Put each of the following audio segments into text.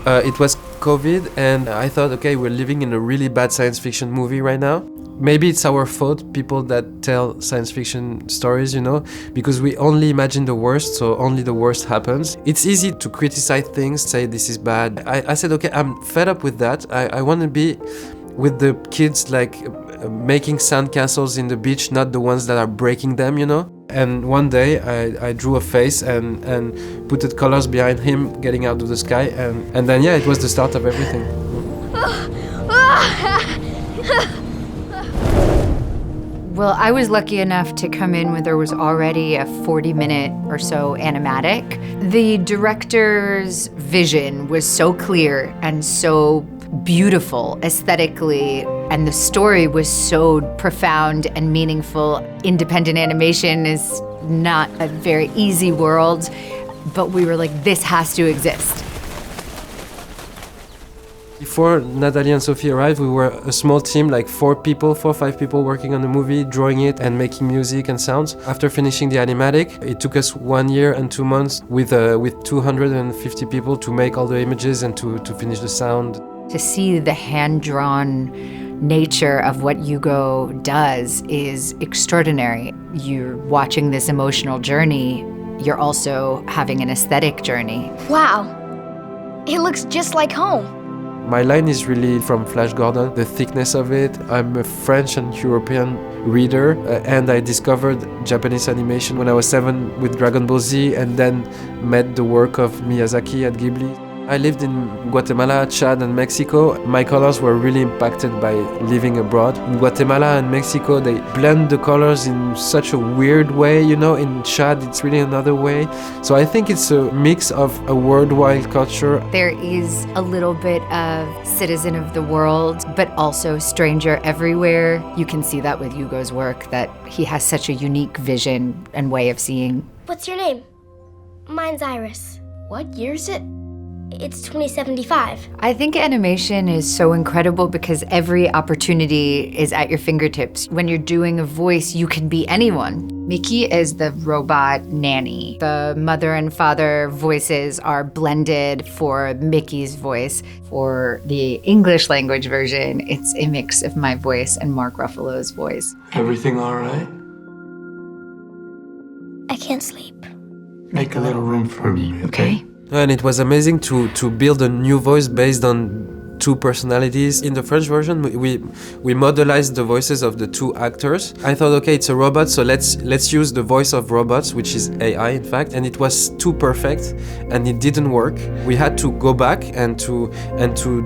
It was COVID, and I thought, okay, we're living in a really bad science fiction movie right now. Maybe it's our fault, people that tell science fiction stories, because we only imagine the worst, so only the worst happens. It's easy to criticize things, say this is bad. I said, okay, I'm fed up with that. I want to be with the kids, like making sandcastles in the beach, not the ones that are breaking them, And one day I drew a face and put colors behind him getting out of the sky, and then it was the start of everything. Well, I was lucky enough to come in when there was already a 40-minute or so animatic. The director's vision was so clear and so beautiful aesthetically, and the story was so profound and meaningful. Independent animation is not a very easy world, but we were like, this has to exist. Before Natalie and Sophie arrived, we were a small team, like 4 or 5 people working on the movie, drawing it and making music and sounds. After finishing the animatic, it took us 1 year and 2 months with 250 people to make all the images and to finish the sound. To see the hand-drawn nature of what Ugo does is extraordinary. You're watching this emotional journey. You're also having an aesthetic journey. Wow, it looks just like home. My line is really from Flash Gordon, the thickness of it. I'm a French and European reader, and I discovered Japanese animation when I was 7 with Dragon Ball Z, and then met the work of Miyazaki at Ghibli. I lived in Guatemala, Chad, and Mexico. My colors were really impacted by living abroad. In Guatemala and Mexico, they blend the colors in such a weird way, In Chad, it's really another way. So I think it's a mix of a worldwide culture. There is a little bit of citizen of the world, but also stranger everywhere. You can see that with Ugo's work, that he has such a unique vision and way of seeing. What's your name? Mine's Iris. What year is it? It's 2075. I think animation is so incredible because every opportunity is at your fingertips. When you're doing a voice, you can be anyone. Mickey is the robot nanny. The mother and father voices are blended for Mickey's voice. For the English language version, it's a mix of my voice and Mark Ruffalo's voice. Everything all right? I can't sleep. Make a little room for me, okay? And it was amazing to build a new voice based on 2 personalities. In the French version, we modelized the voices of the 2 actors. I thought, okay, it's a robot, so let's use the voice of robots, which is AI, in fact. And it was too perfect, and it didn't work. We had to go back and to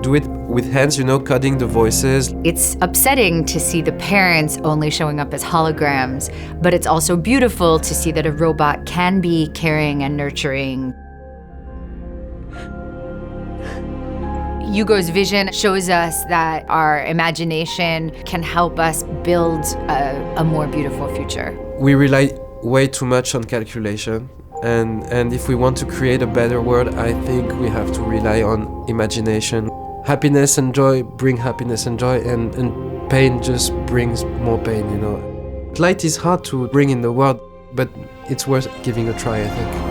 do it with hands, cutting the voices. It's upsetting to see the parents only showing up as holograms, but it's also beautiful to see that a robot can be caring and nurturing. Ugo's vision shows us that our imagination can help us build a more beautiful future. We rely way too much on calculation, and if we want to create a better world, I think we have to rely on imagination. Happiness and joy bring happiness and joy, and pain just brings more pain, Light is hard to bring in the world, but it's worth giving a try, I think.